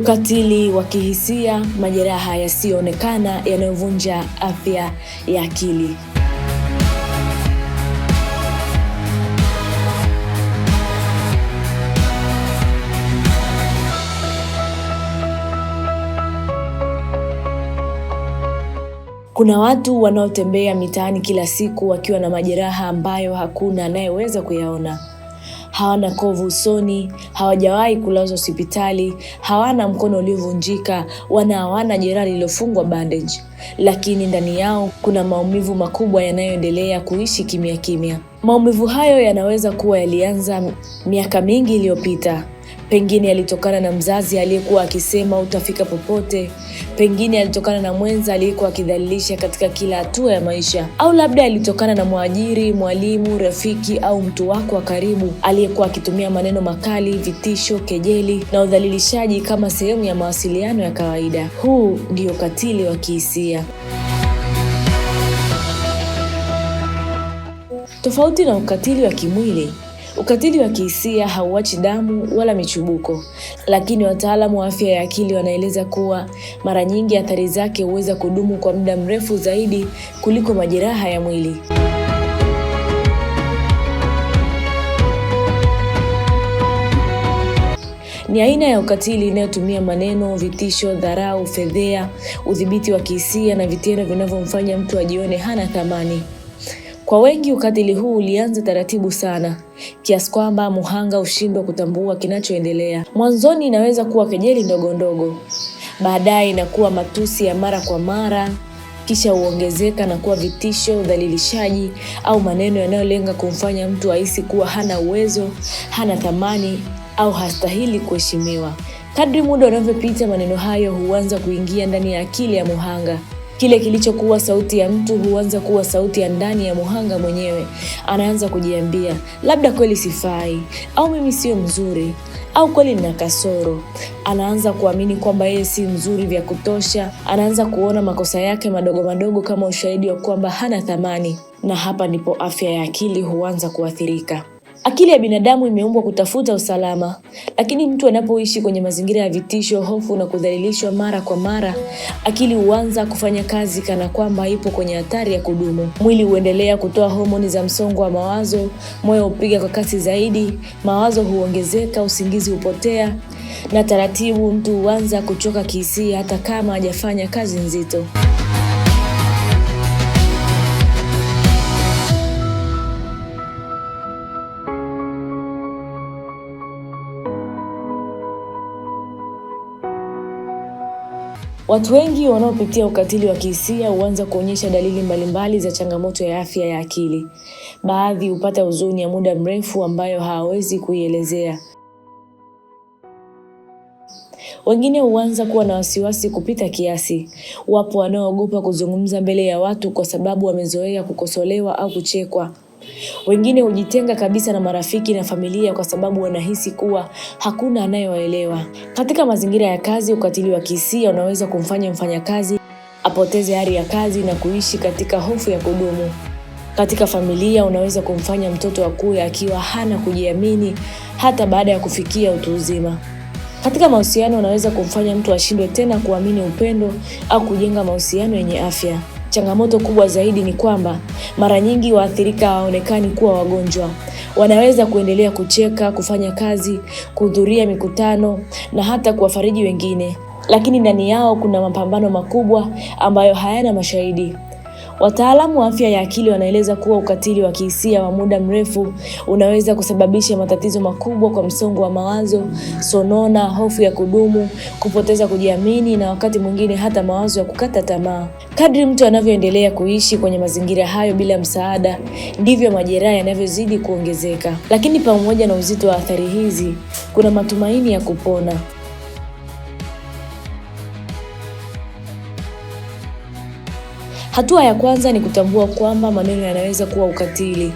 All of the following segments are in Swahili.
Ukatili wa kihisia, majeraha yasiyoonekana yanayovunja afya ya akili. Kuna watu wanaotembea mitaani kila siku wakiwa na majeraha ambayo hakuna anayeweza kuyaona. Hawana kovu usoni, hawajawahi kulazwa hospitali, hawana mkono uliovunjika, hawana jeraha lililofungwa bandage. Lakini ndani yao kuna maumivu makubwa yanayoendelea kuishi kimya kimya. Maumivu hayo yanaweza kuwa yalianza miaka mingi iliyopita. Pengine yalitokana na mzazi aliyekuwa akisema utafika popote. Pengine yalitokana na mwenza aliyekuwa akidhalilisha katika kila hatua ya maisha. Au labda yalitokana na mwajiri, mwalimu, rafiki au mtu wako wa karibu aliyekuwa akitumia maneno makali, vitisho, kejeli na udhalilishaji kama sehemu ya mawasiliano ya kawaida. Huu ndio ukatili wa kihisia. Tofauti na ukatili wa kimwili, ukatili wa kihisia hauachi damu wala michubuko, lakini wataalamu wa afya ya akili wanaeleza kuwa mara nyingi athari zake huweza kudumu kwa muda mrefu zaidi kuliko majeraha ya mwili. Ni aina ya ukatili inayotumia maneno, vitisho, dharau, fedheha, udhibiti wa kihisia na vitendo vinavyomfanya mtu ajione hana thamani. Kwa wengi ukatili huu ulianza taratibu sana, kiasi kwamba mhanga hushindwa kutambua kinachoendelea. Mwanzoni inaweza kuwa kejeli ndogo ndogo, baadaye inakuwa matusi ya mara kwa mara, kisha huongezeka na kuwa vitisho, udhalilishaji au maneno yanayolenga kumfanya mtu ahisi kuwa hana uwezo, hana thamani au hastahili kuheshimiwa. Kadri muda unavyopita, maneno hayo huanza kuingia ndani ya akili ya mhanga. Kile kilichokuwa sauti ya mtu huanza kuwa sauti ya ndani ya mhanga mwenyewe. Anaanza kujiambia, labda kweli sifai, au mimi sio mzuri, au kweli nina kasoro. Anaanza kuamini kwamba yeye si mzuri vya kutosha. Anaanza kuona makosa yake madogo madogo kama ushahidi wa kwamba hana thamani. Na hapa ndipo afya ya akili huanza kuathirika. Akili ya binadamu imeumbwa kutafuta usalama, lakini mtu anapoishi kwenye mazingira ya vitisho, hofu na kudhalilishwa mara kwa mara, akili huanza kufanya kazi kana kwamba ipo kwenye hatari ya kudumu. Mwili huendelea kutoa homoni za msongo wa mawazo, moyo hupiga kwa kasi zaidi, mawazo huongezeka, usingizi hupotea, na taratibu mtu huanza kuchoka kihisia hata kama hajafanya kazi nzito. Watu wengi wanaopitia ukatili wa kihisia huanza kuonyesha dalili mbalimbali za changamoto ya afya ya akili. Baadhi hupata huzuni ya muda mrefu ambayo hawawezi kuielezea. Wengine huanza kuwa na wasiwasi kupita kiasi. Wapo wanaoogopa kuzungumza mbele ya watu kwa sababu wamezoea kukosolewa au kuchekwa. Wengine hujitenga kabisa na marafiki na familia kwa sababu wanahisi kuwa hakuna anayewaelewa. Katika mazingira ya kazi, ukatili wa kihisia unaweza kumfanya mfanyakazi apoteze ari ya kazi na kuishi katika hofu ya kudumu. Katika familia, unaweza kumfanya mtoto akue akiwa hana kujiamini hata baada ya kufikia utu uzima. Katika mahusiano, unaweza kumfanya mtu ashindwe tena kuamini upendo au kujenga mahusiano yenye afya. Changamoto kubwa zaidi ni kwamba mara nyingi waathirika hawaonekani kuwa wagonjwa. Wanaweza kuendelea kucheka, kufanya kazi, kuhudhuria mikutano na hata kuwafariji wengine, lakini ndani yao kuna mapambano makubwa ambayo hayana mashahidi. Wataalamu wa afya ya akili wanaeleza kuwa ukatili wa kihisia wa muda mrefu unaweza kusababisha matatizo makubwa kwa msongo wa mawazo, sonona, hofu ya kudumu, kupoteza kujiamini na wakati mwingine hata mawazo ya kukata tamaa. Kadri mtu anavyoendelea kuishi kwenye mazingira hayo bila msaada, ndivyo majeraha yanavyozidi kuongezeka. Lakini pamoja na uzito wa athari hizi, kuna matumaini ya kupona. Hatua ya kwanza ni kutambua kwamba maneno yanaweza kuwa ukatili.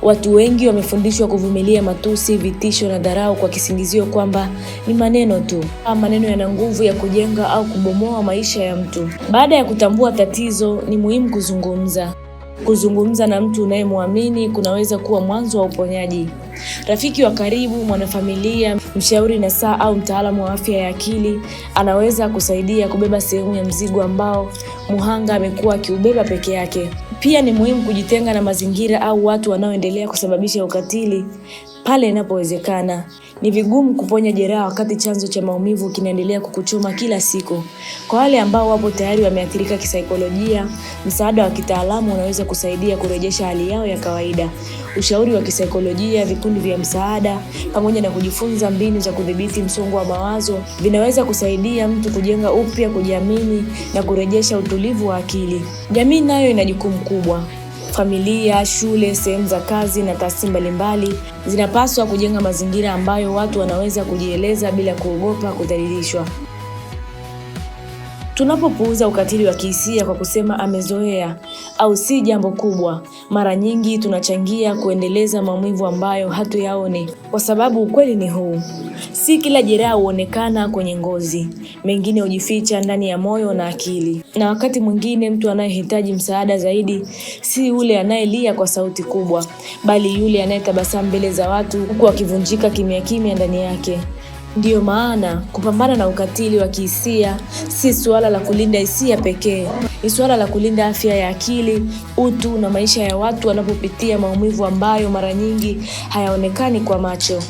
Watu wengi wamefundishwa kuvumilia matusi, vitisho na dharau kwa kisingizio kwamba ni maneno tu. Maneno yana nguvu ya kujenga au kubomoa maisha ya mtu. Baada ya kutambua tatizo, ni muhimu kuzungumza. Kuzungumza na mtu unayemwamini kunaweza kuwa mwanzo wa uponyaji. Rafiki wa karibu, mwanafamilia, mshauri nasaha au mtaalamu wa afya ya akili anaweza kusaidia kubeba sehemu ya mzigo ambao mhanga amekuwa akiubeba peke yake. Pia ni muhimu kujitenga na mazingira au watu wanaoendelea kusababisha ukatili pale inapowezekana. Ni vigumu kuponya jeraha wakati chanzo cha maumivu kinaendelea kukuchoma kila siku. Kwa wale ambao wapo tayari wameathirika kisaikolojia, msaada wa kitaalamu unaweza kusaidia kurejesha hali yao ya kawaida. Ushauri wa kisaikolojia, vikundi vya msaada, pamoja na kujifunza mbinu za kudhibiti msongo wa mawazo vinaweza kusaidia mtu kujenga upya kujiamini na kurejesha utulivu wa akili. Jamii nayo ina jukumu kubwa. Familia, shule, sehemu za kazi na taasisi mbalimbali zinapaswa kujenga mazingira ambayo watu wanaweza kujieleza bila kuogopa kudhalilishwa. Tunapopuuza ukatili wa kihisia kwa kusema amezoea au si jambo kubwa, mara nyingi tunachangia kuendeleza maumivu ambayo hatuyaoni. Kwa sababu ukweli ni huu: si kila jeraha huonekana kwenye ngozi, mengine hujificha ndani ya moyo na akili. Na wakati mwingine mtu anayehitaji msaada zaidi si yule anayelia kwa sauti kubwa, bali yule anayetabasamu mbele za watu huku akivunjika kimya kimya ndani yake. Ndiyo maana kupambana na ukatili wa kihisia si suala la kulinda hisia pekee, ni suala la kulinda afya ya akili, utu na maisha ya watu wanapopitia maumivu ambayo mara nyingi hayaonekani kwa macho.